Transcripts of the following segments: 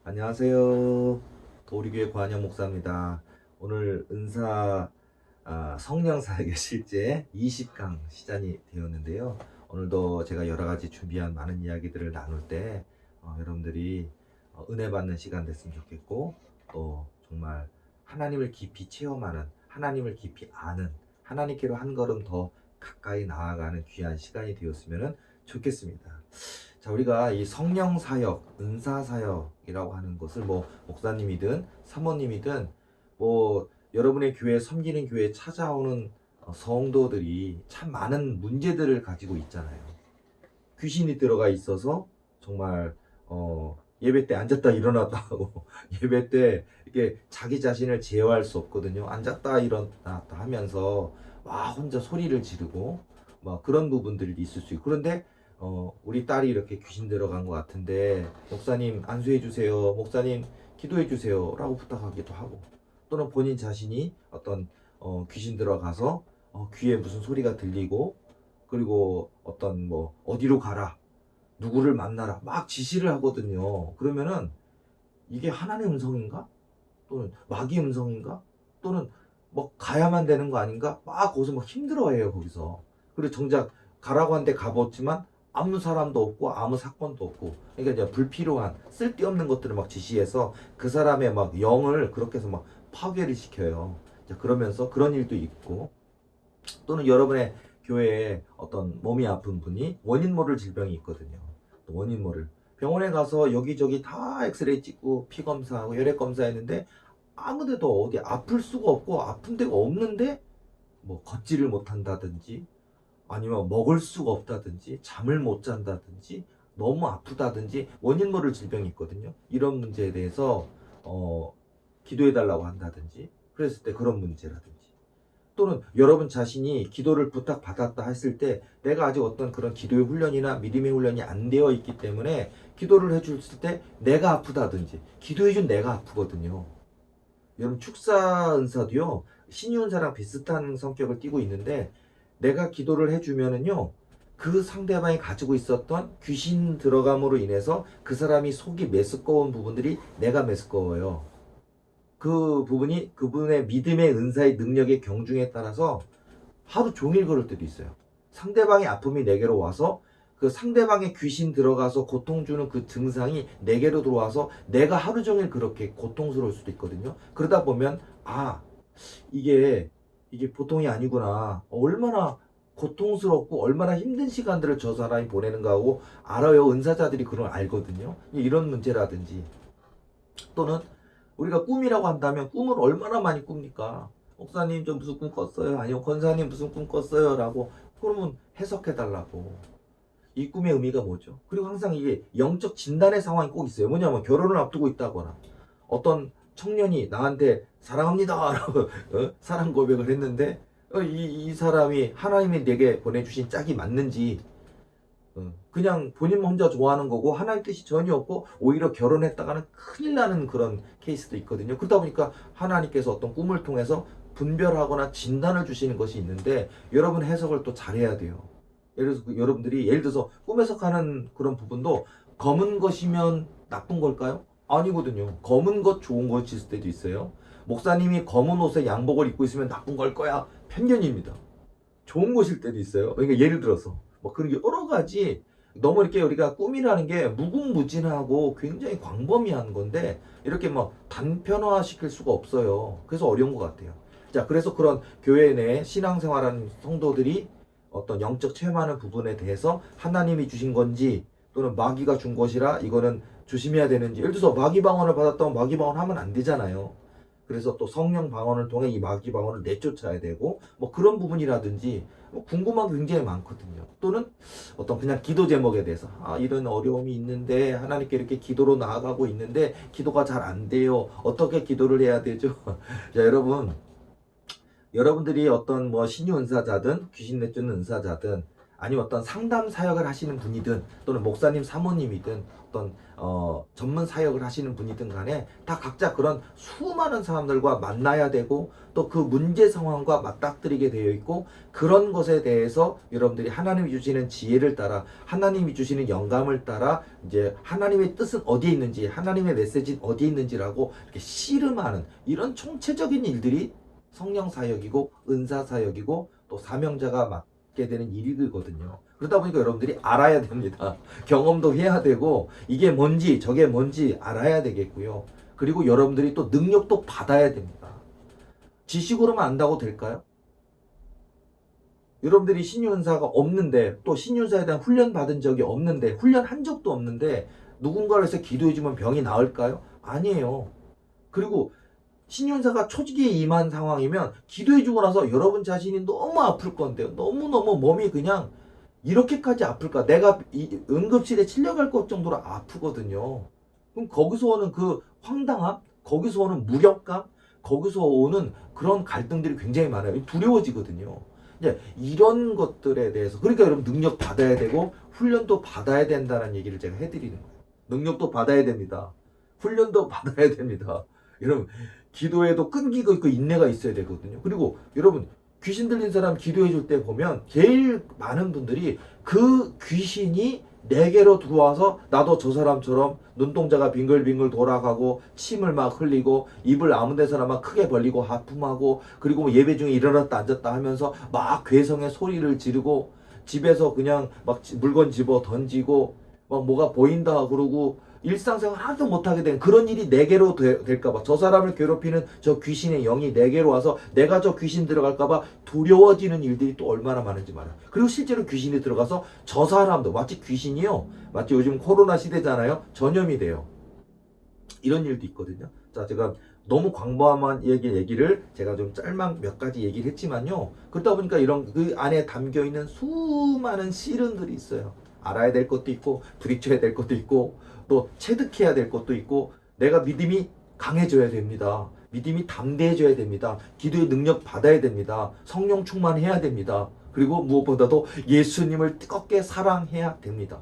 안녕하세요. 도우리교회 관영 목사입니다. 오늘 은사 성령사역의 실제 20강 시간이 되었는데요. 오늘도 제가 여러 가지 준비한 많은 이야기들을 나눌 때 여러분들이 은혜 받는 시간 됐으면 좋겠고, 또 정말 하나님을 깊이 체험하는, 하나님을 깊이 아는, 하나님께로 한 걸음 더 가까이 나아가는 귀한 시간이 되었으면 좋겠습니다. 자, 우리가 이 성령 사역, 은사 사역이라고 하는 것을 뭐 목사님이든 사모님이든 뭐 여러분의 교회 섬기는 교회에 찾아오는 성도들이 참 많은 문제들을 가지고 있잖아요. 귀신이 들어가 있어서 정말 예배 때 앉았다 일어났다 하고 예배 때 이렇게 자기 자신을 제어할 수 없거든요. 앉았다 일어났다 하면서 막 혼자 소리를 지르고 막 그런 부분들이 있을 수 있고, 그런데 우리 딸이 이렇게 귀신 들어간 것 같은데 목사님 안수해 주세요, 목사님 기도해 주세요 라고 부탁하기도 하고, 또는 본인 자신이 어떤 귀신 들어가서 귀에 무슨 소리가 들리고, 그리고 어떤 뭐 어디로 가라, 누구를 만나라 막 지시를 하거든요. 그러면은 이게 하나님의 음성인가? 또는 마귀의 음성인가? 또는 뭐 가야만 되는 거 아닌가? 막 거기서 막 힘들어해요, 거기서. 그리고 정작 가라고 한데 가봤지만 아무 사람도 없고 아무 사건도 없고, 그러니까 이제 불필요한 쓸데없는 것들을 막 지시해서 그 사람의 막 영을 그렇게 해서 막 파괴를 시켜요. 자, 그러면서 그런 일도 있고, 또는 여러분의 교회에 어떤 몸이 아픈 분이 원인 모를 질병이 있거든요. 또 원인 모를 병원에 가서 여기저기 다 엑스레이 찍고 피 검사하고 혈액 검사했는데 아무데도 어디 아플 수가 없고 아픈 데가 없는데, 뭐 걷지를 못한다든지 아니면 먹을 수가 없다든지 잠을 못 잔다든지 너무 아프다든지 원인 모를 질병이 있거든요. 이런 문제에 대해서 기도해 달라고 한다든지, 그랬을 때 그런 문제라든지, 또는 여러분 자신이 기도를 부탁받았다 했을 때 내가 아직 어떤 그런 기도의 훈련이나 믿음의 훈련이 안 되어 있기 때문에 기도를 해줬을 때 내가 아프다든지, 기도해준 내가 아프거든요. 여러분 축사 은사도요, 신유 은사랑 비슷한 성격을 띠고 있는데, 내가 기도를 해주면은요 그 상대방이 가지고 있었던 귀신 들어감으로 인해서 그 사람이 속이 메스꺼운 부분들이 내가 메스꺼워요. 그 부분이 그분의 믿음의 은사의 능력의 경중에 따라서 하루 종일 그럴 때도 있어요. 상대방의 아픔이 내게로 와서 그 상대방의 귀신 들어가서 고통 주는 그 증상이 내게로 들어와서 내가 하루 종일 그렇게 고통스러울 수도 있거든요. 그러다 보면 이게 보통이 아니구나, 얼마나 고통스럽고 얼마나 힘든 시간들을 저 사람이 보내는가 하고 알아요. 은사자들이 그걸 알거든요. 이런 문제라든지, 또는 우리가 꿈이라고 한다면 꿈을 얼마나 많이 꿉니까? 목사님 저 무슨 꿈 꿨어요? 아니요 권사님 무슨 꿈 꿨어요? 라고 그러면 해석해 달라고. 이 꿈의 의미가 뭐죠? 그리고 항상 이게 영적 진단의 상황이 꼭 있어요. 뭐냐면 결혼을 앞두고 있다거나 어떤 청년이 나한테 사랑합니다 라고 사랑 고백을 했는데 이 사람이 하나님이 내게 보내주신 짝이 맞는지, 그냥 본인만 혼자 좋아하는 거고 하나님 뜻이 전혀 없고 오히려 결혼했다가는 큰일 나는 그런 케이스도 있거든요. 그러다 보니까 하나님께서 어떤 꿈을 통해서 분별하거나 진단을 주시는 것이 있는데, 여러분 해석을 또 잘해야 돼요. 예를 들어서 여러분들이 예를 들어서 꿈 해석하는 그런 부분도 검은 것이면 나쁜 걸까요? 아니거든요. 검은 것 좋은 것일 때도 있어요. 목사님이 검은 옷에 양복을 입고 있으면 나쁜 걸 거야, 편견입니다. 좋은 것일 때도 있어요. 그러니까 예를 들어서 뭐 그런 게 여러 가지, 너무 이렇게 우리가 꿈이라는 게 무궁무진하고 굉장히 광범위한 건데 이렇게 뭐 단편화 시킬 수가 없어요. 그래서 어려운 것 같아요. 자, 그래서 그런 교회 내 신앙생활하는 성도들이 어떤 영적 체험하는 부분에 대해서 하나님이 주신 건지 또는 마귀가 준 것이라 이거는 조심해야 되는지, 예를 들어서 마귀 방언을 받았다면 마귀 방언 하면 안 되잖아요. 그래서 또 성령 방언을 통해 이 마귀 방언을 내쫓아야 되고, 뭐 그런 부분이라든지 뭐 궁금한 게 굉장히 많거든요. 또는 어떤 그냥 기도 제목에 대해서 이런 어려움이 있는데 하나님께 이렇게 기도로 나아가고 있는데 기도가 잘 안 돼요. 어떻게 기도를 해야 되죠? 자, 여러분들이 어떤 뭐 신유 은사자든 귀신 내쫓는 은사자든 아니면 어떤 상담 사역을 하시는 분이든 또는 목사님 사모님이든 어떤 전문 사역을 하시는 분이든 간에 다 각자 그런 수많은 사람들과 만나야 되고 또 그 문제 상황과 맞닥뜨리게 되어 있고 그런 것에 대해서 여러분들이 하나님이 주시는 지혜를 따라 하나님이 주시는 영감을 따라 이제 하나님의 뜻은 어디에 있는지 하나님의 메시지는 어디에 있는지라고 이렇게 씨름하는 이런 총체적인 일들이 성령 사역이고 은사 사역이고 또 사명자가 맡게 되는 일이거든요. 그러다 보니까 여러분들이 알아야 됩니다. 경험도 해야 되고 이게 뭔지 저게 뭔지 알아야 되겠고요. 그리고 여러분들이 또 능력도 받아야 됩니다. 지식으로만 안다고 될까요? 여러분들이 신유은사가 없는데 또 신유은사에 대한 훈련 받은 적이 없는데 훈련한 적도 없는데 누군가를 해서 기도해주면 병이 나을까요? 아니에요. 그리고 신윤사가 초기에 임한 상황이면 기도해주고 나서 여러분 자신이 너무 아플 건데요. 너무너무 몸이 그냥 이렇게까지 아플까? 내가 응급실에 실려갈 것 정도로 아프거든요. 그럼 거기서 오는 그 황당함, 거기서 오는 무력감, 거기서 오는 그런 갈등들이 굉장히 많아요. 두려워지거든요. 이제 이런 것들에 대해서 그러니까 여러분 능력 받아야 되고 훈련도 받아야 된다는 얘기를 제가 해드리는 거예요. 능력도 받아야 됩니다. 훈련도 받아야 됩니다. 여러분 기도에도 끈기가 있고 인내가 있어야 되거든요. 그리고 여러분 귀신 들린 사람 기도해 줄 때 보면 제일 많은 분들이 그 귀신이 내게로 들어와서 나도 저 사람처럼 눈동자가 빙글빙글 돌아가고 침을 막 흘리고 입을 아무 데서나 막 크게 벌리고 하품하고 그리고 뭐 예배 중에 일어났다 앉았다 하면서 막 괴성의 소리를 지르고 집에서 그냥 막 물건 집어 던지고 막 뭐가 보인다 그러고 일상생활 하나도 못하게 된 그런 일이 내게로 될까봐 저 사람을 괴롭히는 저 귀신의 영이 내게로 와서 내가 저 귀신 들어갈까봐 두려워지는 일들이 또 얼마나 많은지 말이야. 그리고 실제로 귀신이 들어가서 저 사람도 마치 귀신이요. 마치 요즘 코로나 시대잖아요. 전염이 돼요. 이런 일도 있거든요. 자, 제가 너무 광범한 얘기를 제가 좀 짤막 몇 가지 얘기를 했지만요. 그러다 보니까 이런 그 안에 담겨 있는 수많은 씨름들이 있어요. 알아야 될 것도 있고 부딪혀야 될 것도 있고 또 체득해야 될 것도 있고 내가 믿음이 강해져야 됩니다. 믿음이 담대해져야 됩니다. 기도의 능력 받아야 됩니다. 성령 충만해야 됩니다. 그리고 무엇보다도 예수님을 뜨겁게 사랑해야 됩니다.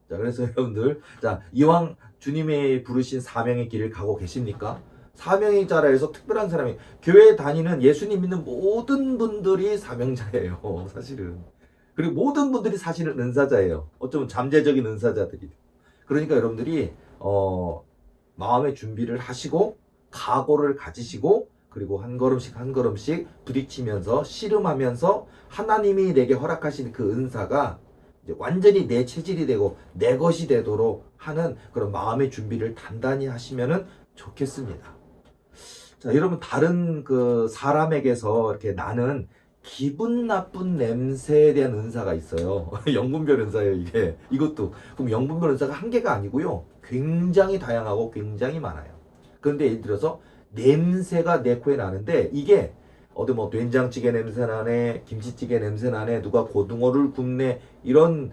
자, 그래서 여러분들, 자, 이왕 주님의 부르신 사명의 길을 가고 계십니까? 사명의 자라에서 특별한 사람이 교회에 다니는 예수님 믿는 모든 분들이 사명자예요. 사실은. 그리고 모든 분들이 사실은 은사자예요. 어쩌면 잠재적인 은사자들이. 그러니까 여러분들이 마음의 준비를 하시고 각오를 가지시고 그리고 한 걸음씩 한 걸음씩 부딪히면서 씨름하면서 하나님이 내게 허락하신 그 은사가 이제 완전히 내 체질이 되고 내 것이 되도록 하는 그런 마음의 준비를 단단히 하시면은 좋겠습니다. 자, 여러분 다른 그 사람에게서 이렇게 나는 기분 나쁜 냄새에 대한 은사가 있어요. 영분별 은사예요, 이게. 이것도. 그럼 영분별 은사가 한 개가 아니고요. 굉장히 다양하고 굉장히 많아요. 그런데 예를 들어서 냄새가 내 코에 나는데 이게 어디 뭐 된장찌개 냄새 나네, 김치찌개 냄새 나네, 누가 고등어를 굽네 이런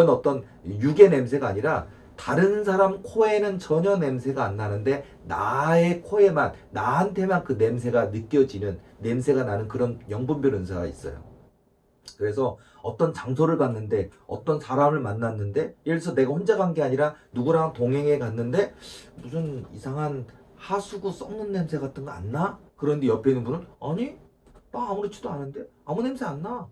어떤 육의 냄새가 아니라 다른 사람 코에는 전혀 냄새가 안 나는데 나의 코에만 나한테만 그 냄새가 느껴지는 냄새가 나는 그런 영분별 은사가 있어요. 그래서 어떤 장소를 갔는데 어떤 사람을 만났는데 예를 들어서 내가 혼자 간 게 아니라 누구랑 동행해 갔는데 무슨 이상한 하수구 썩는 냄새 같은 거 안 나? 그런데 옆에 있는 분은 아니 나 아무렇지도 않은데 아무 냄새 안 나.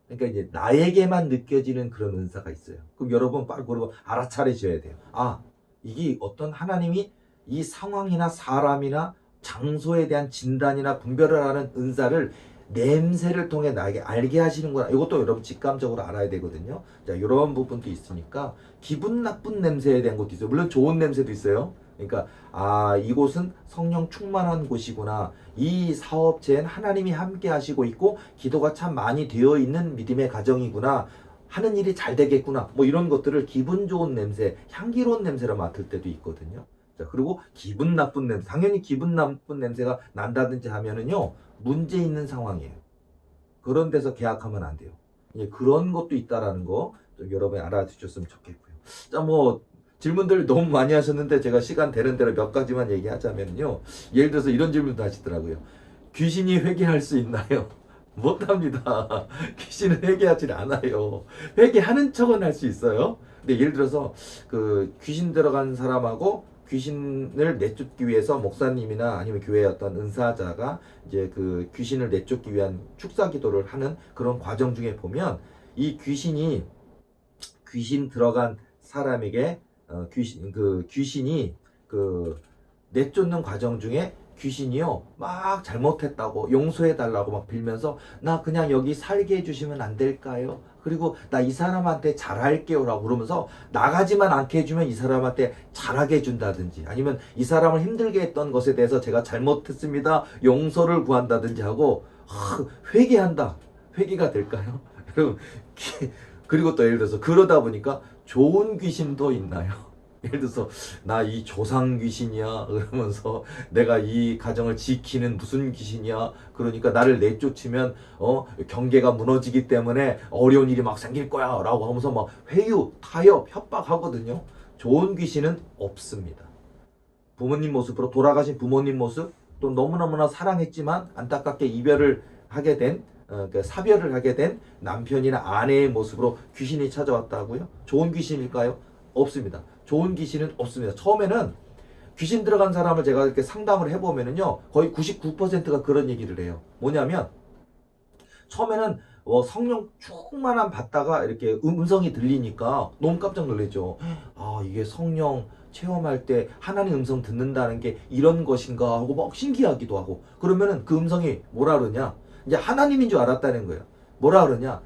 그러니까 이제 나에게만 느껴지는 그런 은사가 있어요. 그럼 여러분 빨리 그러고 알아차리셔야 돼요. 아, 이게 어떤 하나님이 이 상황이나 사람이나 장소에 대한 진단이나 분별을 하는 은사를 냄새를 통해 나에게 알게 하시는구나. 이것도 여러분 직감적으로 알아야 되거든요. 자, 이런 부분도 있으니까 기분 나쁜 냄새에 대한 것도 있어요. 물론 좋은 냄새도 있어요. 그러니까 아, 이곳은 성령 충만한 곳이구나. 이 사업체엔 하나님이 함께 하시고 있고 기도가 참 많이 되어 있는 믿음의 가정이구나. 하는 일이 잘 되겠구나. 뭐 이런 것들을 기분 좋은 냄새, 향기로운 냄새로 맡을 때도 있거든요. 자, 그리고 기분 나쁜 냄새. 당연히 기분 나쁜 냄새가 난다든지 하면은요. 문제 있는 상황이에요. 그런 데서 계약하면 안 돼요. 예, 그런 것도 있다라는 거 좀 여러분이 알아주셨으면 좋겠고요. 자, 뭐 질문들 너무 많이 하셨는데 제가 시간 되는 대로 몇 가지만 얘기하자면요. 예를 들어서 이런 질문도 하시더라고요. 귀신이 회개할 수 있나요? 못합니다. 귀신은 회개하지 않아요. 회개하는 척은 할 수 있어요. 근데 예를 들어서 그 귀신 들어간 사람하고 귀신을 내쫓기 위해서 목사님이나 아니면 교회의 어떤 은사자가 이제 그 귀신을 내쫓기 위한 축사 기도를 하는 그런 과정 중에 보면 이 귀신 들어간 사람에게 귀신이 그 내쫓는 과정 중에 귀신이요 막 잘못했다고 용서해달라고 막 빌면서 나 그냥 여기 살게 해주시면 안 될까요? 그리고 나 이 사람한테 잘할게요 라고 그러면서 나가지만 않게 해주면 이 사람한테 잘하게 해준다든지 아니면 이 사람을 힘들게 했던 것에 대해서 제가 잘못했습니다 용서를 구한다든지 하고 회개한다. 회개가 될까요? 여러분 그리고 또 예를 들어서 그러다 보니까 좋은 귀신도 있나요? 예를 들어서 나 이 조상 귀신이야 그러면서 내가 이 가정을 지키는 무슨 귀신이야 그러니까 나를 내쫓으면 경계가 무너지기 때문에 어려운 일이 막 생길 거야 라고 하면서 막 회유, 타협, 협박하거든요. 좋은 귀신은 없습니다. 부모님 모습으로 돌아가신 부모님 모습 또 너무너무나 사랑했지만 안타깝게 이별을 하게 된 사별을 하게 된 남편이나 아내의 모습으로 귀신이 찾아왔다고요? 좋은 귀신일까요? 없습니다. 좋은 귀신은 없습니다. 처음에는 귀신 들어간 사람을 제가 이렇게 상담을 해보면은요, 거의 99%가 그런 얘기를 해요. 뭐냐면, 처음에는 성령 충만함 받다가 이렇게 음성이 들리니까 너무 깜짝 놀랐죠. 아, 이게 성령 체험할 때 하나님 음성 듣는다는 게 이런 것인가 하고 막 신기하기도 하고, 그러면은 그 음성이 뭐라 그러냐? 이제 하나님인 줄 알았다는 거예요. 뭐라 그러냐?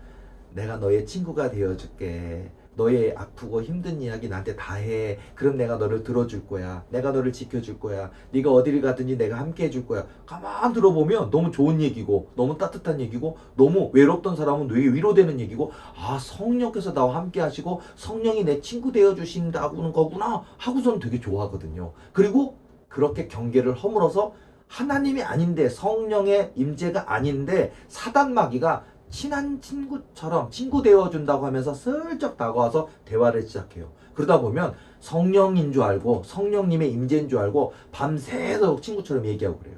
내가 너의 친구가 되어줄게. 너의 아프고 힘든 이야기 나한테 다 해. 그럼 내가 너를 들어줄 거야. 내가 너를 지켜줄 거야. 네가 어디를 가든지 내가 함께 해줄 거야. 가만 들어보면 너무 좋은 얘기고 너무 따뜻한 얘기고 너무 외롭던 사람은 뇌에 위로되는 얘기고 아 성령께서 나와 함께 하시고 성령이 내 친구 되어주신다는 거구나 하고서는 되게 좋아하거든요. 그리고 그렇게 경계를 허물어서 하나님이 아닌데 성령의 임재가 아닌데 사단 마귀가 친한 친구처럼 친구 되어준다고 하면서 슬쩍 다가와서 대화를 시작해요. 그러다 보면 성령인 줄 알고 성령님의 임재인 줄 알고 밤새도록 친구처럼 얘기하고 그래요.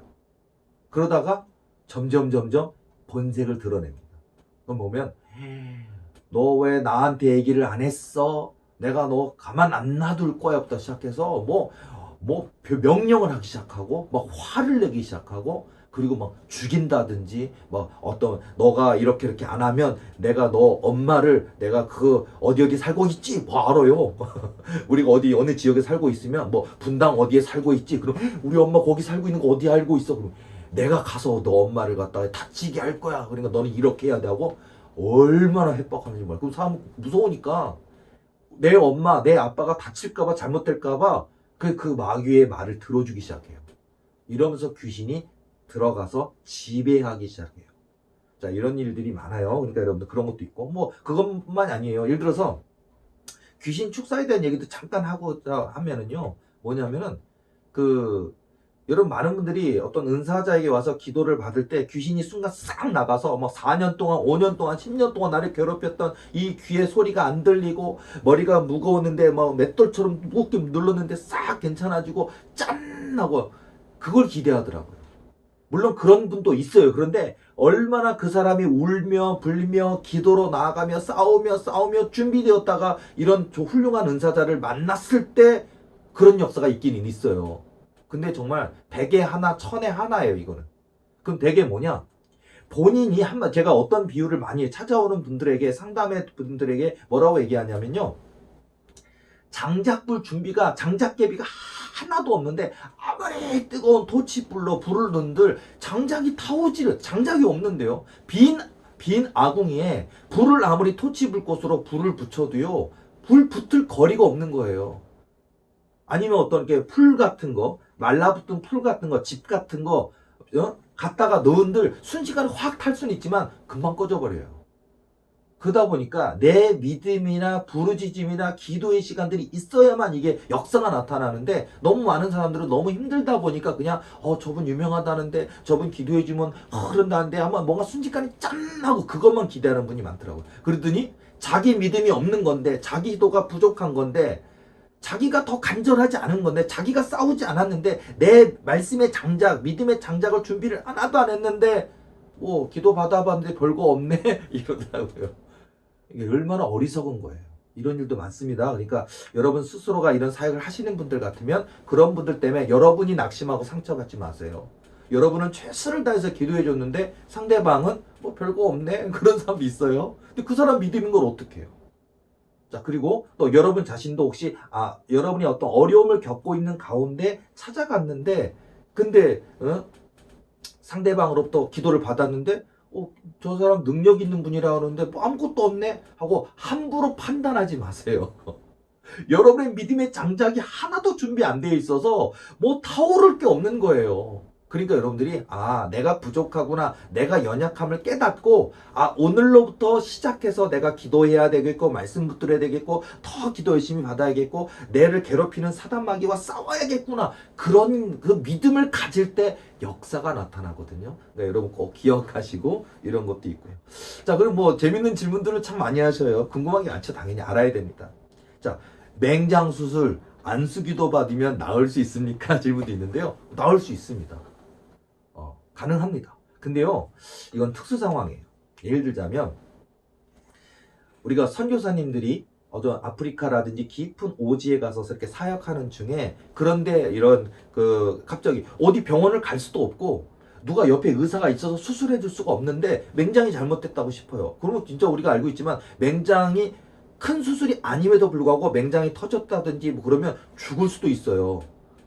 그러다가 점점 본색을 드러냅니다. 그럼 보면 너 왜 나한테 얘기를 안 했어? 내가 너 가만 안 놔둘 거야부터 시작해서 뭐 명령을 하기 시작하고 막 화를 내기 시작하고 그리고 막 죽인다든지 막 어떤 너가 이렇게 안 하면 내가 너 엄마를 내가 그 어디 살고 있지 뭐 알아요. 우리가 어디 어느 지역에 살고 있으면 뭐 분당 어디에 살고 있지 그럼 우리 엄마 거기 살고 있는 거 어디 알고 있어 그럼 내가 가서 너 엄마를 갖다가 다치게 할 거야 그러니까 너는 이렇게 해야 돼 하고 얼마나 협박하는지 몰라. 그럼 사람 무서우니까 내 엄마 내 아빠가 다칠까봐 잘못될까봐 그 마귀의 말을 들어주기 시작해요. 이러면서 귀신이 들어가서 지배하기 시작해요. 자, 이런 일들이 많아요. 그러니까 여러분들 그런 것도 있고, 뭐, 그것만이 아니에요. 예를 들어서, 귀신 축사에 대한 얘기도 잠깐 하고자 하면은요, 뭐냐면은, 여러분 많은 분들이 어떤 은사자에게 와서 기도를 받을 때 귀신이 순간 싹 나가서 막 4년 동안, 5년 동안, 10년 동안 나를 괴롭혔던 이 귀의 소리가 안 들리고 머리가 무거웠는데 막 맷돌처럼 무겁게 눌렀는데 싹 괜찮아지고 짠하고 그걸 기대하더라고요. 물론 그런 분도 있어요. 그런데 얼마나 그 사람이 울며 불며 기도로 나아가며 싸우며 준비되었다가 이런 훌륭한 은사자를 만났을 때 그런 역사가 있기는 있어요. 근데 정말 100에 하나, 1000에 하나예요, 이거는. 그럼 되게 뭐냐? 본인이 제가 어떤 비유를 많이 찾아오는 분들에게, 상담의 분들에게 뭐라고 얘기하냐면요. 장작불 준비가, 장작개비가 하나도 없는데, 아무리 뜨거운 토치불로 불을 넣은들, 장작이 장작이 없는데요. 빈 아궁이에 불을 아무리 토치불꽃으로 불을 붙여도요, 불 붙을 거리가 없는 거예요. 아니면 어떤 게 풀 같은 거, 말라붙은 풀 같은 거, 집 같은 거, 갖다가 넣은들 순식간에 확 탈 수는 있지만 금방 꺼져버려요. 그러다 보니까 내 믿음이나 부르짖음이나 기도의 시간들이 있어야만 이게 역사가 나타나는데 너무 많은 사람들은 너무 힘들다 보니까 그냥 저분 유명하다는데 저분 기도해주면 흐른다는데 한번 뭔가 순식간에 짠 하고 그것만 기대하는 분이 많더라고요. 그러더니 자기 믿음이 없는 건데 자기 기도가 부족한 건데 자기가 더 간절하지 않은 건데 자기가 싸우지 않았는데 내 말씀의 장작 믿음의 장작을 준비를 하나도 안 했는데 기도 받아봤는데 별거 없네 이러더라고요. 이게 얼마나 어리석은 거예요. 이런 일도 많습니다. 그러니까 여러분 스스로가 이런 사역을 하시는 분들 같으면 그런 분들 때문에 여러분이 낙심하고 상처받지 마세요. 여러분은 최선을 다해서 기도해 줬는데 상대방은 뭐 별거 없네 그런 사람도 있어요. 근데 그 사람 믿음인 걸 어떻게 해요? 자, 그리고 또 여러분 자신도 혹시 여러분이 어떤 어려움을 겪고 있는 가운데 찾아갔는데 근데 상대방으로부터 기도를 받았는데 저 사람 능력 있는 분이라 하는데 뭐 아무것도 없네 하고 함부로 판단하지 마세요. 여러분의 믿음의 장작이 하나도 준비 안 되어 있어서 뭐 타오를 게 없는 거예요. 그러니까 여러분들이 내가 부족하구나, 내가 연약함을 깨닫고 오늘로부터 시작해서 내가 기도해야 되겠고 말씀 붙들어야 되겠고 더 기도 열심히 받아야겠고 내를 괴롭히는 사단 마귀와 싸워야겠구나, 그런 그 믿음을 가질 때 역사가 나타나거든요. 그러니까 여러분 꼭 기억하시고 이런 것도 있고요. 자, 그럼 뭐 재밌는 질문들을 참 많이 하셔요. 궁금한 게 많죠. 당연히 알아야 됩니다. 자, 맹장 수술 안수기도 받으면 나을 수 있습니까? 질문도 있는데요. 나을 수 있습니다. 가능합니다. 근데요, 이건 특수 상황이에요. 예를 들자면 우리가 선교사님들이 아프리카라든지 깊은 오지에 가서 이렇게 사역하는 중에, 그런데 이런 갑자기 어디 병원을 갈 수도 없고 누가 옆에 의사가 있어서 수술해 줄 수가 없는데 맹장이 잘못됐다고 싶어요. 그러면 진짜 우리가 알고 있지만 맹장이 큰 수술이 아님에도 불구하고 맹장이 터졌다든지 뭐 그러면 죽을 수도 있어요.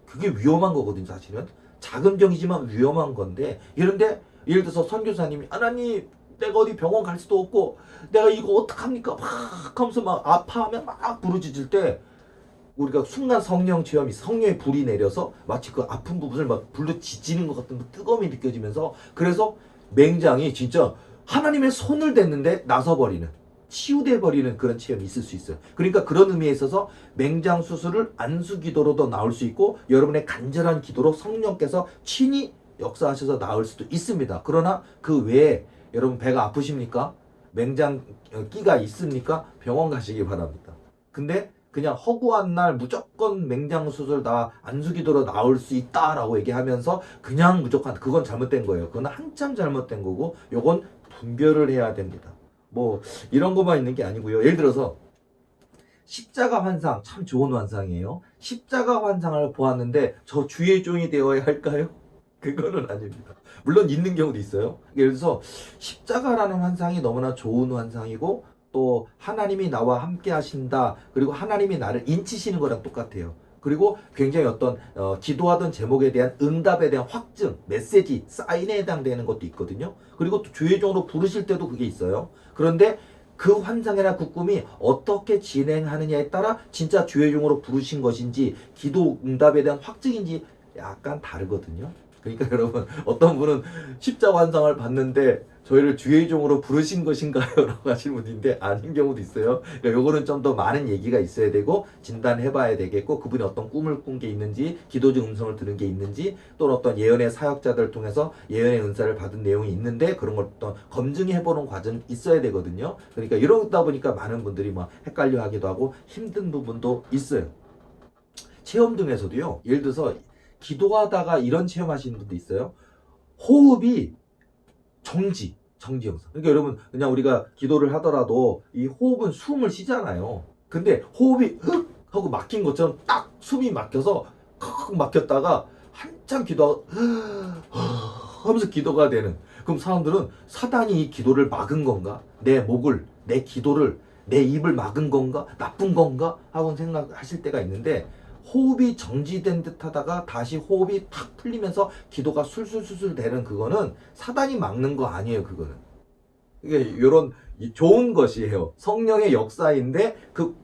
그게 위험한 거거든요, 사실은. 작은 병이지만 위험한 건데, 이런데 예를 들어서 선교사님이 하나님 내가 어디 병원 갈 수도 없고 내가 이거 어떡합니까 막 하면서 막 아파하면 막 부르짖을 때 우리가 순간 성령 체험이, 성령의 불이 내려서 마치 그 아픈 부분을 막 불로 지지는 것 같은 뜨거움이 느껴지면서, 그래서 맹장이 진짜 하나님의 손을 댔는데 나서버리는, 치유돼 버리는 그런 체험이 있을 수 있어요. 그러니까 그런 의미에 있어서 맹장 수술을 안수 기도로도 나올 수 있고 여러분의 간절한 기도로 성령께서 친히 역사하셔서 나을 수도 있습니다. 그러나 그 외에 여러분 배가 아프십니까? 맹장 끼가 있습니까? 병원 가시기 바랍니다. 근데 그냥 허구한 날 무조건 맹장 수술 다 안수 기도로 나올 수 있다라고 얘기하면서 그냥 무조건, 그건 잘못된 거예요. 그건 한참 잘못된 거고 요건 분별을 해야 됩니다. 뭐 이런 것만 있는 게 아니고요. 예를 들어서 십자가 환상, 참 좋은 환상이에요. 십자가 환상을 보았는데 저 주의 종이 되어야 할까요? 그거는 아닙니다. 물론 있는 경우도 있어요. 예를 들어서 십자가라는 환상이 너무나 좋은 환상이고 또 하나님이 나와 함께 하신다, 그리고 하나님이 나를 인치시는 거랑 똑같아요. 그리고 굉장히 어떤 기도하던 제목에 대한 응답에 대한 확증, 메시지, 사인에 해당되는 것도 있거든요. 그리고 또 주의 종으로 부르실 때도 그게 있어요. 그런데 그 환상이나 그 꿈이 어떻게 진행하느냐에 따라 진짜 주의 종으로 부르신 것인지 기도 응답에 대한 확증인지 약간 다르거든요. 그러니까 여러분, 어떤 분은 십자가 환상을 봤는데 저희를 주의 종으로 부르신 것인가요? 라고 하시는 분인데 아닌 경우도 있어요. 그러니까 요거는 좀 더 많은 얘기가 있어야 되고 진단해 봐야 되겠고, 그분이 어떤 꿈을 꾼 게 있는지, 기도적 음성을 들은 게 있는지, 또는 어떤 예언의 사역자들을 통해서 예언의 은사를 받은 내용이 있는데 그런 걸 어떤 검증해 보는 과정이 있어야 되거든요. 그러니까 이러다 보니까 많은 분들이 막 헷갈려 하기도 하고 힘든 부분도 있어요. 체험 등에서도요, 예를 들어서 기도하다가 이런 체험하시는 분도 있어요. 호흡이 정지 형성. 그러니까 여러분, 그냥 우리가 기도를 하더라도 이 호흡은 숨을 쉬잖아요. 근데 호흡이 흑 하고 막힌 것처럼 딱 숨이 막혀서 컥 막혔다가 한참 기도하고 하면서 기도가 되는, 그럼 사람들은 사단이 이 기도를 막은 건가? 내 목을, 내 기도를, 내 입을 막은 건가? 나쁜 건가? 하고 생각하실 때가 있는데, 호흡이 정지된 듯 하다가 다시 호흡이 탁 풀리면서 기도가 술술술술 되는 그거는 사단이 막는 거 아니에요. 그거는 이게 이런 좋은 것이에요. 성령의 역사인데 그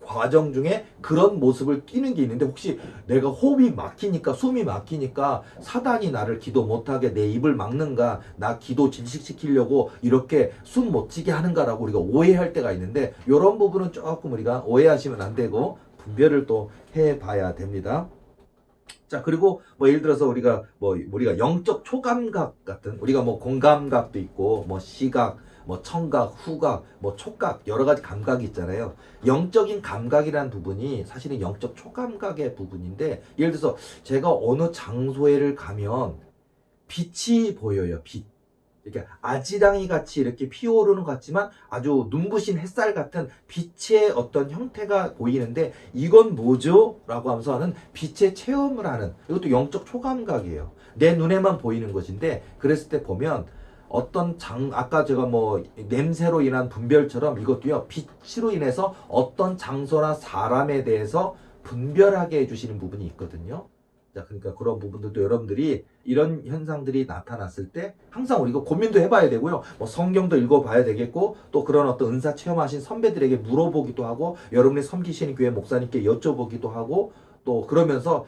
과정 중에 그런 모습을 띠는 게 있는데, 혹시 내가 호흡이 막히니까, 숨이 막히니까 사단이 나를 기도 못하게 내 입을 막는가, 나 기도 질식시키려고 이렇게 숨 못 쉬게 하는가라고 우리가 오해할 때가 있는데, 이런 부분은 조금 우리가 오해하시면 안 되고 분별을 또 해봐야 됩니다. 자, 그리고 뭐 예를 들어서 우리가 영적 초감각 같은, 우리가 뭐 공감각도 있고 뭐 시각, 뭐 청각, 후각, 뭐 촉각, 여러 가지 감각이 있잖아요. 영적인 감각이라는 부분이 사실은 영적 초감각의 부분인데, 예를 들어서 제가 어느 장소에를 가면 빛이 보여요. 빛. 이렇게 아지랑이 같이 이렇게 피어오르는 것 같지만 아주 눈부신 햇살 같은 빛의 어떤 형태가 보이는데 이건 뭐죠? 라고 하면서 하는 빛의 체험을 하는 이것도 영적 초감각이에요. 내 눈에만 보이는 것인데 그랬을 때 보면 어떤 아까 제가 뭐 냄새로 인한 분별처럼 이것도요 빛으로 인해서 어떤 장소나 사람에 대해서 분별하게 해주시는 부분이 있거든요. 자, 그러니까 그런 부분들도 여러분들이 이런 현상들이 나타났을 때 항상 우리가 고민도 해봐야 되고요. 뭐 성경도 읽어봐야 되겠고 또 그런 어떤 은사 체험하신 선배들에게 물어보기도 하고 여러분이 섬기시는 교회 목사님께 여쭤보기도 하고 또 그러면서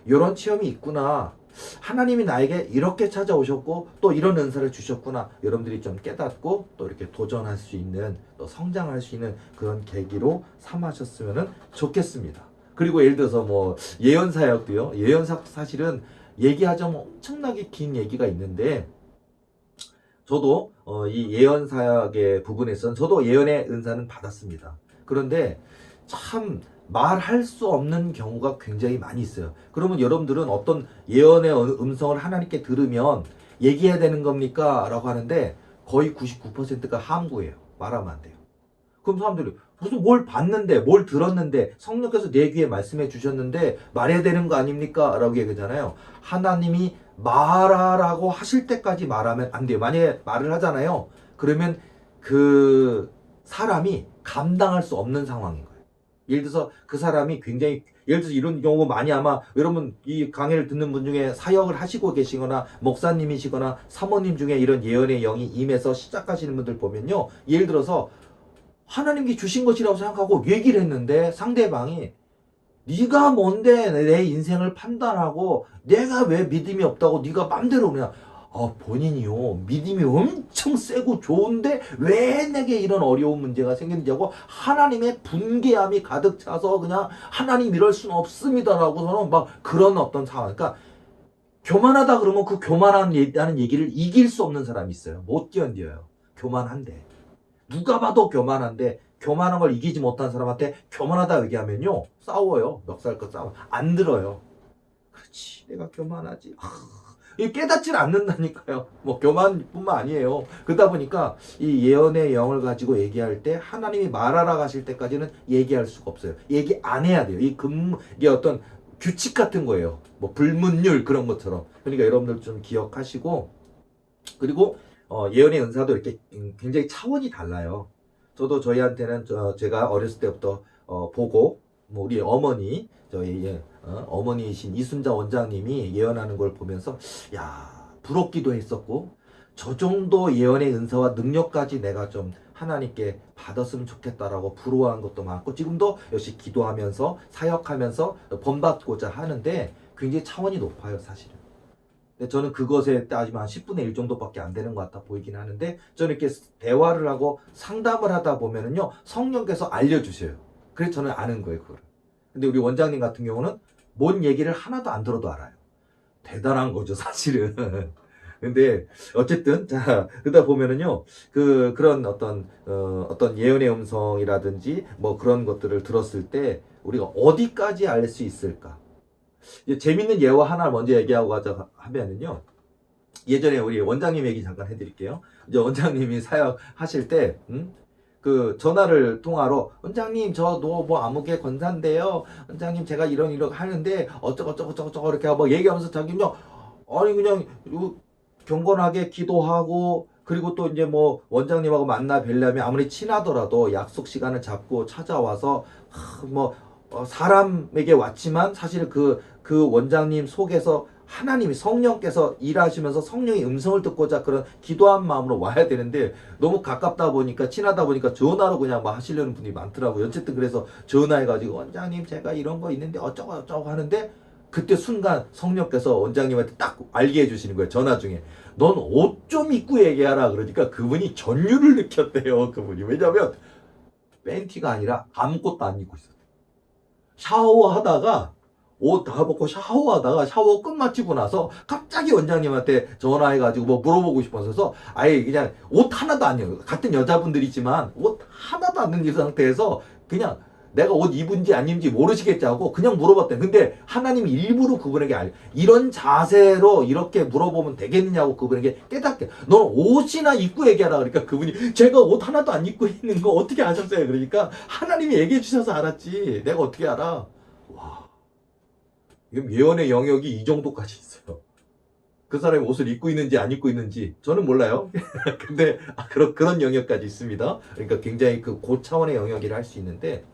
이런 체험이 있구나. 하나님이 나에게 이렇게 찾아오셨고 또 이런 은사를 주셨구나. 여러분들이 좀 깨닫고 또 이렇게 도전할 수 있는 또 성장할 수 있는 그런 계기로 삼으셨으면 좋겠습니다. 그리고 예를 들어서 뭐 예언 사역도요. 예언 사실은 얘기하자면 엄청나게 긴 얘기가 있는데 저도 이 예언 사역의 부분에서는 저도 예언의 은사는 받았습니다. 그런데 참 말할 수 없는 경우가 굉장히 많이 있어요. 그러면 여러분들은 어떤 예언의 음성을 하나님께 들으면 얘기해야 되는 겁니까? 라고 하는데 거의 99%가 함구예요. 말하면 안 돼요. 그럼 사람들이 무슨 뭘 봤는데 뭘 들었는데 성령께서 내 귀에 말씀해 주셨는데 말해야 되는 거 아닙니까? 라고 얘기하잖아요. 하나님이 말하라고 하실 때까지 말하면 안 돼요. 만약에 말을 하잖아요. 그러면 그 사람이 감당할 수 없는 상황인 거예요. 예를 들어서 그 사람이 굉장히 예를 들어서 이런 경우 많이 아마 여러분 이 강의를 듣는 분 중에 사역을 하시고 계시거나 목사님이시거나 사모님 중에 이런 예언의 영이 임해서 시작하시는 분들 보면요. 예를 들어서 하나님께 주신 것이라고 생각하고 얘기를 했는데 상대방이 네가 뭔데 내 인생을 판단하고 내가 왜 믿음이 없다고 네가 맘대로 그냥 본인이요 믿음이 엄청 세고 좋은데 왜 내게 이런 어려운 문제가 생겼냐고 하나님의 분개함이 가득 차서 그냥 하나님 이럴 수는 없습니다라고서는 막 그런 어떤 상황. 그러니까 교만하다 그러면 그 교만하다는 얘기를 이길 수 없는 사람이 있어요. 못 견뎌요. 교만한데. 누가 봐도 교만한데 교만한 걸 이기지 못한 사람한테 교만하다 얘기하면요 싸워요. 멱살껏 싸워. 안 들어요. 그렇지 내가 교만하지. 이 깨닫질 않는다니까요. 뭐 교만뿐만 아니에요. 그러다 보니까 이 예언의 영을 가지고 얘기할 때 하나님이 말하라 하실 때까지는 얘기할 수가 없어요. 얘기 안 해야 돼요. 이게 어떤 규칙 같은 거예요. 뭐 불문율 그런 것처럼. 그러니까 여러분들 좀 기억하시고 그리고 예언의 은사도 이렇게 굉장히 차원이 달라요. 저도 저희한테는 제가 어렸을 때부터 보고 뭐 우리 어머니 저희 어머니이신 이순자 원장님이 예언하는 걸 보면서 부럽기도 했었고 저 정도 예언의 은사와 능력까지 내가 좀 하나님께 받았으면 좋겠다라고 부러워한 것도 많고 지금도 역시 기도하면서 사역하면서 본받고자 하는데 굉장히 차원이 높아요 사실은. 근데 저는 그것에 따지면 한 10분의 1 정도밖에 안 되는 것 같아 보이긴 하는데 저는 이렇게 대화를 하고 상담을 하다 보면은요 성령께서 알려주셔요. 그래서 저는 아는 거예요 그거를. 근데 우리 원장님 같은 경우는 뭔 얘기를 하나도 안 들어도 알아요. 대단한 거죠 사실은. 근데 어쨌든 자 그러다 보면은요 그런 어떤 예언의 음성이라든지 뭐 그런 것들을 들었을 때 우리가 어디까지 알 수 있을까? 이제 재밌는 예화 하나 먼저 얘기하고 가자 하면은요. 예전에 우리 원장님 얘기 잠깐 해드릴게요. 이제 원장님이 사역하실 때, 그 전화를 통화로 원장님 저도 뭐 아무개 권사인데요. 원장님 제가 이런 하는데 어쩌고 이렇게 뭐 얘기하면서 자기는요. 아니 그냥 경건하게 기도하고 그리고 또 이제 뭐 원장님하고 만나 뵈려면 아무리 친하더라도 약속 시간을 잡고 찾아와서 뭐 사람에게 왔지만 사실 그 원장님 속에서 하나님이 성령께서 일하시면서 성령의 음성을 듣고자 그런 기도한 마음으로 와야 되는데 너무 가깝다 보니까 친하다 보니까 전화로 그냥 막 하시려는 분이 많더라고요. 어쨌든 그래서 전화해가지고 원장님 제가 이런 거 있는데 어쩌고 하는데 그때 순간 성령께서 원장님한테 딱 알게 해주시는 거예요. 전화 중에. 넌 옷 좀 입고 얘기하라 그러니까 그분이 전율을 느꼈대요. 그분이. 왜냐면 팬티가 아니라 아무것도 안 입고 있었대요. 샤워하다가 옷 다 벗고 샤워하다가 샤워 끝마치고 나서 갑자기 원장님한테 전화해가지고 뭐 물어보고 싶어서 아예 그냥 옷 하나도 안 입어요. 같은 여자분들이지만 옷 하나도 안 입은 상태에서 그냥 내가 옷 입은지 안 입은지 모르시겠지 하고 그냥 물어봤대. 근데 하나님이 일부러 그분에게 이런 자세로 이렇게 물어보면 되겠느냐고 그분에게 깨닫게. 너는 옷이나 입고 얘기하라. 그러니까 그분이 제가 옷 하나도 안 입고 있는 거 어떻게 아셨어요? 그러니까 하나님이 얘기해 주셔서 알았지. 내가 어떻게 알아? 와, 이건 예언의 영역이 이 정도까지 있어요. 그 사람이 옷을 입고 있는지 안 입고 있는지 저는 몰라요. 근데 그런 영역까지 있습니다. 그러니까 굉장히 그 고차원의 영역이라 할 수 있는데,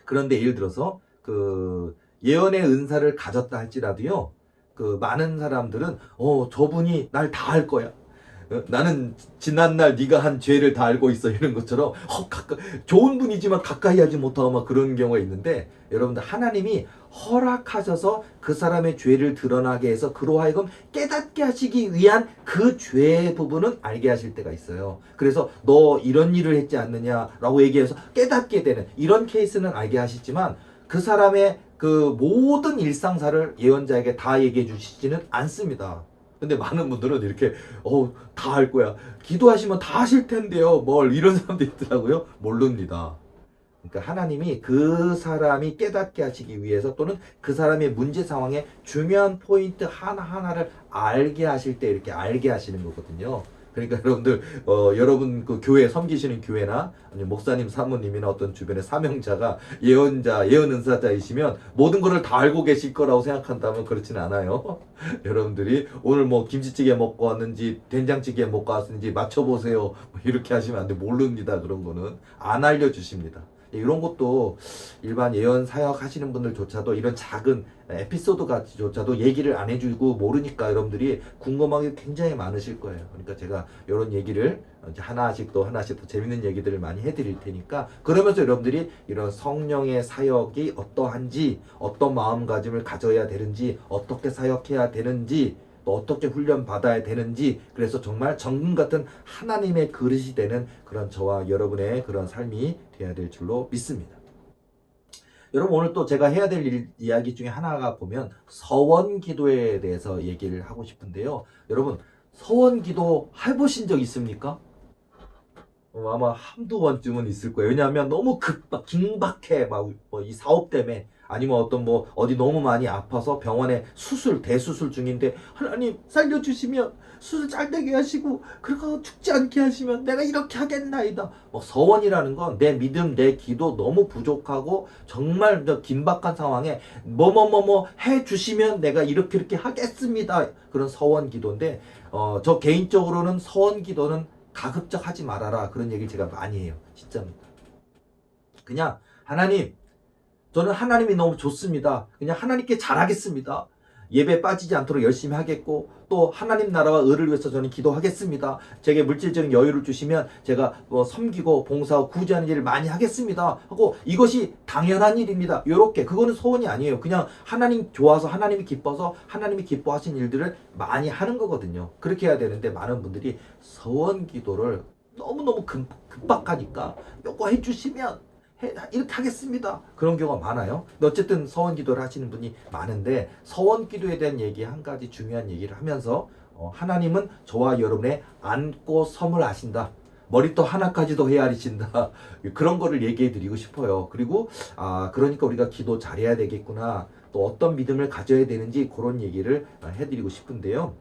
그런데 예를 들어서 그 예언의 은사를 가졌다 할지라도요, 그 많은 사람들은 저분이 날 다 알 거야. 나는 지난날 네가 한 죄를 다 알고 있어 이런 것처럼 좋은 분이지만 가까이 하지 못하고 막 그런 경우가 있는데, 여러분들 하나님이 허락하셔서 그 사람의 죄를 드러나게 해서 그로 하여금 깨닫게 하시기 위한 그 죄의 부분은 알게 하실 때가 있어요. 그래서 너 이런 일을 했지 않느냐라고 얘기해서 깨닫게 되는 이런 케이스는 알게 하시지만, 그 사람의 그 모든 일상사를 예언자에게 다 얘기해 주시지는 않습니다. 근데 많은 분들은 이렇게 다 할 거야, 기도하시면 다 하실 텐데요, 뭘, 이런 사람도 있더라고요. 모릅니다. 그러니까 하나님이 그 사람이 깨닫게 하시기 위해서, 또는 그 사람의 문제 상황의 중요한 포인트 하나하나를 알게 하실 때 이렇게 알게 하시는 거거든요. 그러니까 여러분들 여러분 그 교회 섬기시는 교회나 아니면 목사님 사모님이나 어떤 주변의 사명자가 예언자 예언 은사자이시면 모든 것을 다 알고 계실 거라고 생각한다면 그렇지는 않아요. 여러분들이 오늘 뭐 김치찌개 먹고 왔는지 된장찌개 먹고 왔는지 맞춰보세요, 뭐 이렇게 하시면 안 돼. 모릅니다. 그런 거는 안 알려주십니다. 이런 것도 일반 예언 사역 하시는 분들조차도 이런 작은 에피소드 같이조차도 얘기를 안 해주고 모르니까 여러분들이 궁금한 게 굉장히 많으실 거예요. 그러니까 제가 이런 얘기를 이제 하나씩 또 재밌는 얘기들을 많이 해드릴 테니까, 그러면서 여러분들이 이런 성령의 사역이 어떠한지, 어떤 마음가짐을 가져야 되는지, 어떻게 사역해야 되는지, 또 어떻게 훈련 받아야 되는지, 그래서 정말 정금 같은 하나님의 그릇이 되는 그런 저와 여러분의 그런 삶이 되어야 될 줄로 믿습니다. 여러분, 오늘 또 제가 해야 될 이야기 중에 하나가 보면 서원 기도에 대해서 얘기를 하고 싶은데요. 여러분, 서원 기도 해보신 적 있습니까? 아마 한두 번쯤은 있을 거예요. 왜냐하면 너무 긴박해. 이 사업 때문에, 아니면 어떤 어디 너무 많이 아파서 병원에 대수술 중인데, 하나님 살려주시면 수술 잘 되게 하시고, 그리고 죽지 않게 하시면 내가 이렇게 하겠나이다. 서원이라는 건 내 믿음, 내 기도 너무 부족하고, 정말 긴박한 상황에 뭐뭐뭐뭐 해주시면 내가 이렇게 하겠습니다. 그런 서원 기도인데, 저 개인적으로는 서원 기도는 가급적 하지 말아라, 그런 얘기를 제가 많이 해요. 진짜 그냥 하나님, 저는 하나님이 너무 좋습니다. 그냥 하나님께 잘하겠습니다. 예배 빠지지 않도록 열심히 하겠고, 또 하나님 나라와 의를 위해서 저는 기도하겠습니다. 제게 물질적인 여유를 주시면 제가 섬기고 봉사하고 구제하는 일을 많이 하겠습니다 하고, 이것이 당연한 일입니다. 요렇게, 그거는 소원이 아니에요. 그냥 하나님 좋아서, 하나님이 기뻐서, 하나님이 기뻐하신 일들을 많이 하는 거거든요. 그렇게 해야 되는데, 많은 분들이 서원 기도를 너무너무 급박하니까 요거 해주시면 이렇게 하겠습니다, 그런 경우가 많아요. 근데 어쨌든 서원 기도를 하시는 분이 많은데, 서원 기도에 대한 얘기 한 가지 중요한 얘기를 하면서, 하나님은 저와 여러분의 안고 섬을 아신다, 머리도 하나까지도 헤아리신다, 그런 거를 얘기해 드리고 싶어요. 그리고 그러니까 우리가 기도 잘해야 되겠구나, 또 어떤 믿음을 가져야 되는지, 그런 얘기를 해드리고 싶은데요.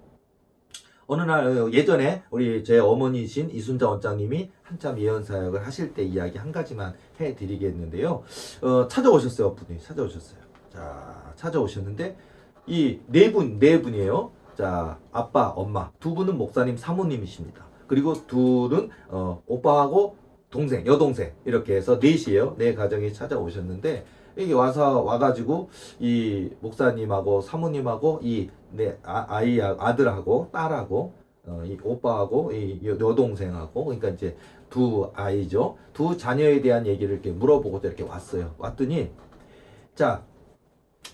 어느 날 예전에 우리 제 어머니신 이순자 원장님이 한참 예언 사역을 하실 때 이야기 한 가지만 해드리겠는데요. 찾아오셨어요. 분이 찾아오셨어요. 자, 찾아오셨는데 이 네 분이에요. 자, 아빠, 엄마 두 분은 목사님 사모님이십니다. 그리고 둘은 오빠하고 동생, 여동생, 이렇게 해서 넷이에요. 네 가정이 찾아오셨는데, 여기 와가지고 이 목사님하고 사모님하고 이 아들하고 딸하고 이 오빠하고 이 여동생하고, 그러니까 이제 두 아이죠. 두 자녀에 대한 얘기를 이렇게 물어보고 이렇게 왔어요. 왔더니, 자,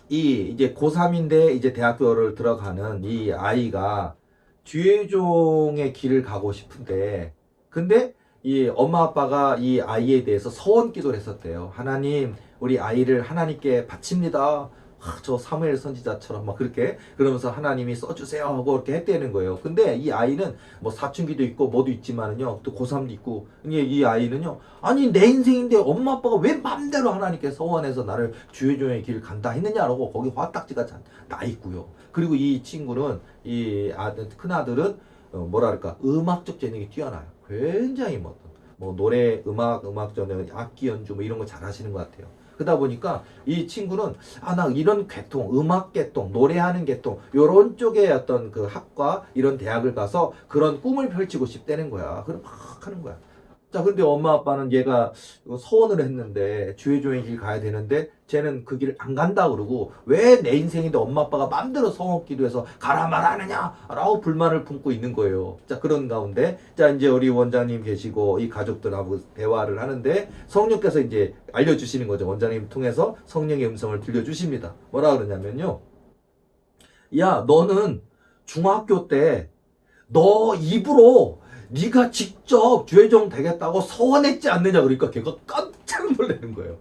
이제 고3인데 이제 대학교를 들어가는 이 아이가 주의종의 길을 가고 싶은데, 근데 이 엄마 아빠가 이 아이에 대해서 서원 기도를 했었대요. 하나님, 우리 아이를 하나님께 바칩니다. 저 사무엘 선지자처럼 막 그렇게 그러면서 하나님이 써주세요 하고 그렇게 했다는 거예요. 근데 이 아이는 뭐 사춘기도 있고 뭐도 있지만은요, 또 고3도 있고, 이 아이는요, 아니 내 인생인데 엄마 아빠가 왜 맘대로 하나님께 서원해서 나를 주의 종의 길 간다 했느냐라고 거기 화딱지가 나 있고요. 그리고 이 친구는 이 아들, 큰 아들은 뭐랄까 음악적 재능이 뛰어나요. 굉장히 뭐 노래 음악 전에 악기 연주 뭐 이런 거 잘하시는 것 같아요. 그러다 보니까 이 친구는 나 이런 계통, 음악 계통, 노래하는 계통 요런 쪽에 어떤 그 학과 이런 대학을 가서 그런 꿈을 펼치고 싶다는 거야. 그럼 막 하는 거야. 자, 근데 엄마 아빠는 얘가 서원을 했는데 주의 종의 길 가야 되는데 쟤는 그 길 안 간다 그러고, 왜 내 인생인데 엄마 아빠가 맘대로 성업 기도해서 가라 말하느냐 라고 불만을 품고 있는 거예요. 자, 그런 가운데 자, 이제 우리 원장님 계시고 이 가족들하고 대화를 하는데 성령께서 이제 알려주시는 거죠. 원장님 통해서 성령의 음성을 들려주십니다. 뭐라 그러냐면요, 야, 너는 중학교 때 너 입으로 네가 직접 주의종 되겠다고 서원했지 않느냐. 그러니까 걔가 깜짝 놀라는 거예요.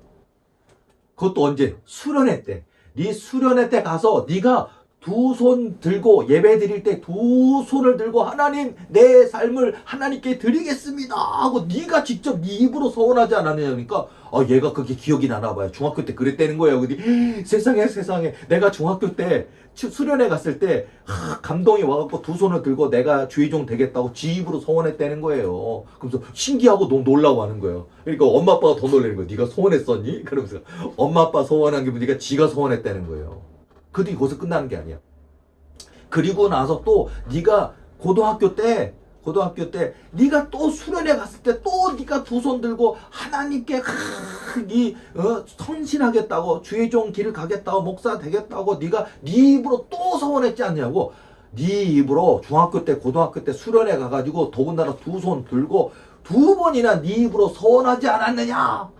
그것도 언제? 수련회 때. 네 수련회 때 가서 네가 두 손 들고 예배 드릴 때 두 손을 들고 하나님 내 삶을 하나님께 드리겠습니다 하고 네가 직접 네 입으로 서원하지 않았느냐. 그러니까 얘가 그게 기억이 나나 봐요. 중학교 때 그랬다는 거예요. 근데 세상에 내가 중학교 때 수련회 갔을 때 감동이 와갖고 두 손을 들고 내가 주의종 되겠다고 지 입으로 서원했다는 거예요. 그러면서 신기하고 너무 놀라고 하는 거예요. 그러니까 엄마 아빠가 더 놀라는 거예요. 네가 소원했었니? 그러면서 엄마 아빠 소원한 게 보니까 지가 소원했다는 거예요. 그것도 거기서 끝나는 게 아니야. 그리고 나서 또 네가 고등학교 때 네가 또 수련회 갔을 때 또 네가 두 손 들고 하나님께 헌신하겠다고 주의 종 길을 가겠다고 목사 되겠다고 네가 네 입으로 또 서원했지 않냐고. 네 입으로 중학교 때 고등학교 때 수련회 가가지고 더군다나 두 손 들고 두 번이나 네 입으로 서원하지 않았느냐.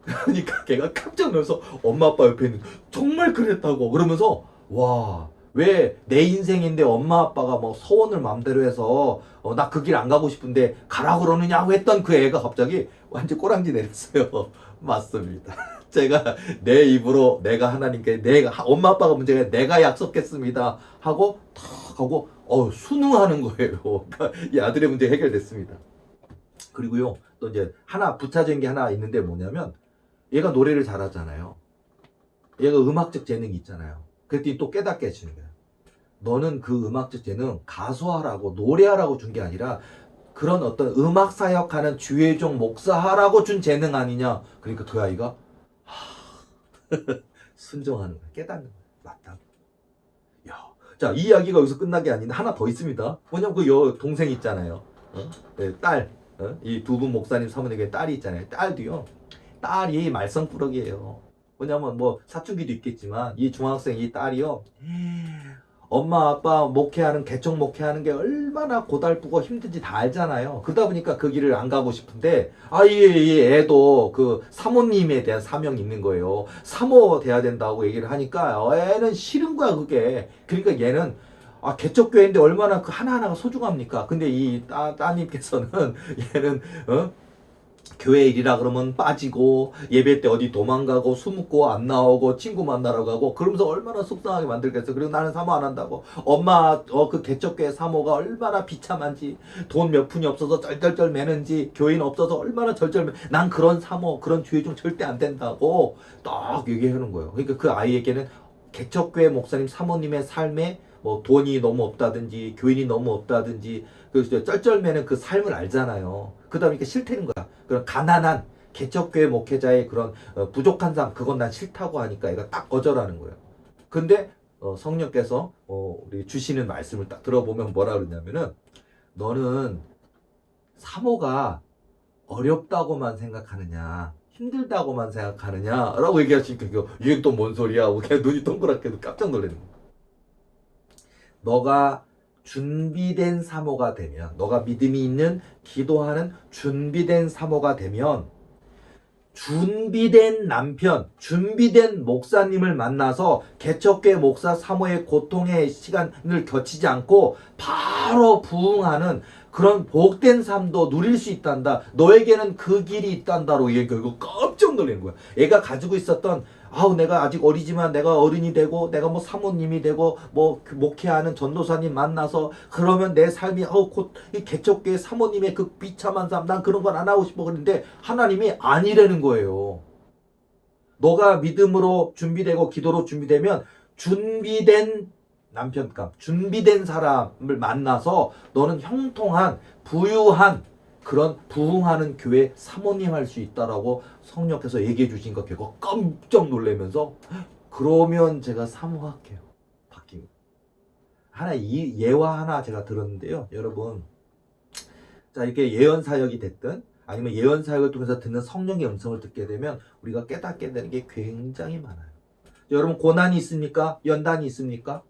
그러니까 걔가 깜짝 놀라서 엄마 아빠 옆에 있는, 정말 그랬다고 그러면서, 와, 왜 내 인생인데 엄마 아빠가 뭐 서원을 맘대로 해서 나 그 길 안 가고 싶은데 가라 그러느냐고 했던 그 애가 갑자기 완전 꼬랑지 내렸어요. 맞습니다. 제가 내 입으로 내가 하나님께 내가 엄마 아빠가 문제가 내가 약속했습니다 하고 탁 하고 순응하는 거예요. 그러니까 이 아들의 문제 해결됐습니다. 그리고요, 또 이제 하나 부차적인 게 하나 있는데 뭐냐면, 얘가 노래를 잘하잖아요. 얘가 음악적 재능이 있잖아요. 그랬더니 또 깨닫게 해주는 거야. 너는 그 음악적 재능 가수하라고 노래하라고 준 게 아니라 그런 어떤 음악 사역하는 주의종 목사하라고 준 재능 아니냐. 그러니까 그 아이가 순종하는 거야. 깨닫는 거야. 맞다. 야, 자, 이 이야기가 여기서 끝난 게 아닌데 하나 더 있습니다. 뭐냐면 그 동생 있잖아요. 네, 딸. 이 두 분 목사님 사모님에게 딸이 있잖아요. 딸이 말썽꾸러기예요. 뭐냐면 뭐 사춘기도 있겠지만 이 중학생 이 딸이요, 엄마 아빠 목회하는 개척 목회하는 게 얼마나 고달프고 힘든지 다 알잖아요. 그러다 보니까 그 길을 안 가고 싶은데 이 애도 그 사모님에 대한 사명이 있는 거예요. 사모 돼야 된다고 얘기를 하니까 애는 싫은 거야 그게. 그러니까 얘는 개척교회인데 얼마나 그 하나하나가 소중합니까? 근데 이 따님께서는 얘는 교회 일이라 그러면 빠지고 예배 때 어디 도망가고 숨고 안 나오고 친구 만나러 가고 그러면서 얼마나 속상하게 만들겠어. 그리고 나는 사모 안 한다고. 엄마 그 개척교회 사모가 얼마나 비참한지, 돈 몇 푼이 없어서 쩔쩔쩔 매는지, 교인 없어서 얼마나 난 그런 사모 그런 주의 좀 절대 안 된다고 딱 얘기하는 거예요. 그러니까 그 아이에게는 개척교회 목사님 사모님의 삶에 뭐 돈이 너무 없다든지 교인이 너무 없다든지 그 쩔쩔매는 그 삶을 알잖아요. 그러다 보니까 싫다는 거야. 그런 가난한 개척교회 목회자의 그런 부족한 삶, 그건 난 싫다고 하니까 얘가 딱 거절하는 거예요. 근데 성령께서 우리 주시는 말씀을 딱 들어보면 뭐라 그러냐면은, 너는 사모가 어렵다고만 생각하느냐 힘들다고만 생각하느냐 라고 얘기하시니까 이게 또 뭔 소리야 하고 그냥 눈이 동그랗게 깜짝 놀라는 거야. 너가 준비된 사모가 되면, 너가 믿음이 있는 기도하는 준비된 사모가 되면, 준비된 남편, 준비된 목사님을 만나서 개척교회 목사 사모의 고통의 시간을 거치지 않고 바로 부응하는 그런 복된 삶도 누릴 수 있단다. 너에게는 그 길이 있단다로 얘기하고 깜짝 놀란 거야. 얘가 가지고 있었던 아우 내가 아직 어리지만 내가 어른이 되고 내가 뭐 사모님이 되고 뭐 목회하는 전도사님 만나서 그러면 내 삶이 곧 이 개척교회 사모님의 그 비참한 삶 난 그런 건 안 하고 싶어 그랬는데 하나님이 아니라는 거예요. 너가 믿음으로 준비되고 기도로 준비되면 준비된 남편감, 준비된 사람을 만나서 너는 형통한 부유한 그런 부흥하는 교회 사모님 할 수 있다라고 성령께서 얘기해 주신 거 결국 깜짝 놀라면서 그러면 제가 사모할게요. 바뀌고 하나 이 예화 하나 제가 들었는데요. 여러분 자 이렇게 예언 사역이 됐든 아니면 예언 사역을 통해서 듣는 성령의 음성을 듣게 되면 우리가 깨닫게 되는 게 굉장히 많아요. 여러분 고난이 있습니까? 연단이 있습니까?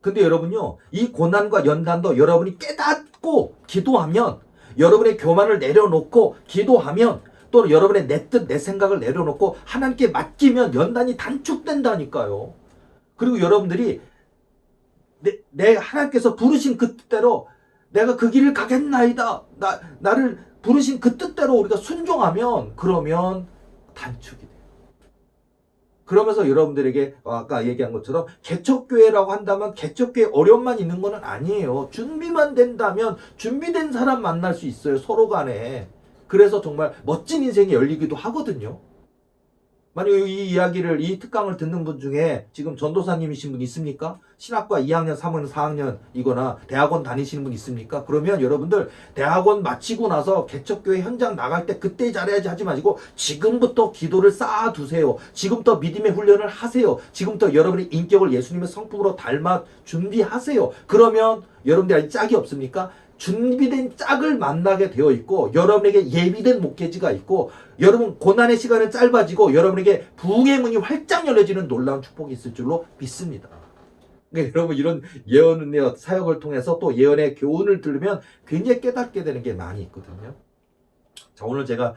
근데 여러분요 이 고난과 연단도 여러분이 깨닫고 기도하면 여러분의 교만을 내려놓고 기도하면 또 여러분의 내 뜻, 내 생각을 내려놓고 하나님께 맡기면 연단이 단축된다니까요. 그리고 여러분들이 내 하나님께서 부르신 그 뜻대로 내가 그 길을 가겠나이다. 나를 부르신 그 뜻대로 우리가 순종하면 그러면 단축이 돼요. 그러면서 여러분들에게 아까 얘기한 것처럼 개척교회라고 한다면 개척교회 어려움만 있는 건 아니에요. 준비만 된다면 준비된 사람 만날 수 있어요. 서로 간에. 그래서 정말 멋진 인생이 열리기도 하거든요. 만약에 이 특강을 듣는 분 중에 지금 전도사님이신 분 있습니까? 신학과 2학년, 3학년, 4학년이거나 대학원 다니시는 분 있습니까? 그러면 여러분들 대학원 마치고 나서 개척교회 현장 나갈 때 그때 잘해야지 하지 마시고 지금부터 기도를 쌓아두세요. 지금부터 믿음의 훈련을 하세요. 지금부터 여러분의 인격을 예수님의 성품으로 닮아 준비하세요. 그러면 여러분들 아직 짝이 없습니까? 준비된 짝을 만나게 되어 있고 여러분에게 예비된 목회지가 있고 여러분 고난의 시간은 짧아지고 여러분에게 부흥의 문이 활짝 열려지는 놀라운 축복이 있을 줄로 믿습니다. 그러니까 여러분 이런 예언의 사역을 통해서 또 예언의 교훈을 들으면 굉장히 깨닫게 되는 게 많이 있거든요. 자 오늘 제가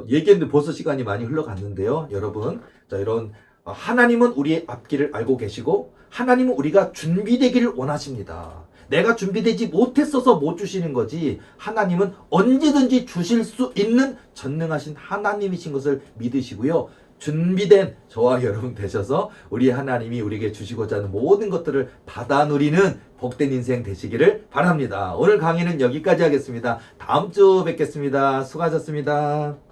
얘기했는데 벌써 시간이 많이 흘러갔는데요. 여러분 자 이런 하나님은 우리의 앞길을 알고 계시고 하나님은 우리가 준비되기를 원하십니다. 내가 준비되지 못했어서 못 주시는 거지 하나님은 언제든지 주실 수 있는 전능하신 하나님이신 것을 믿으시고요. 준비된 저와 여러분 되셔서 우리 하나님이 우리에게 주시고자 하는 모든 것들을 받아 누리는 복된 인생 되시기를 바랍니다. 오늘 강의는 여기까지 하겠습니다. 다음 주 뵙겠습니다. 수고하셨습니다.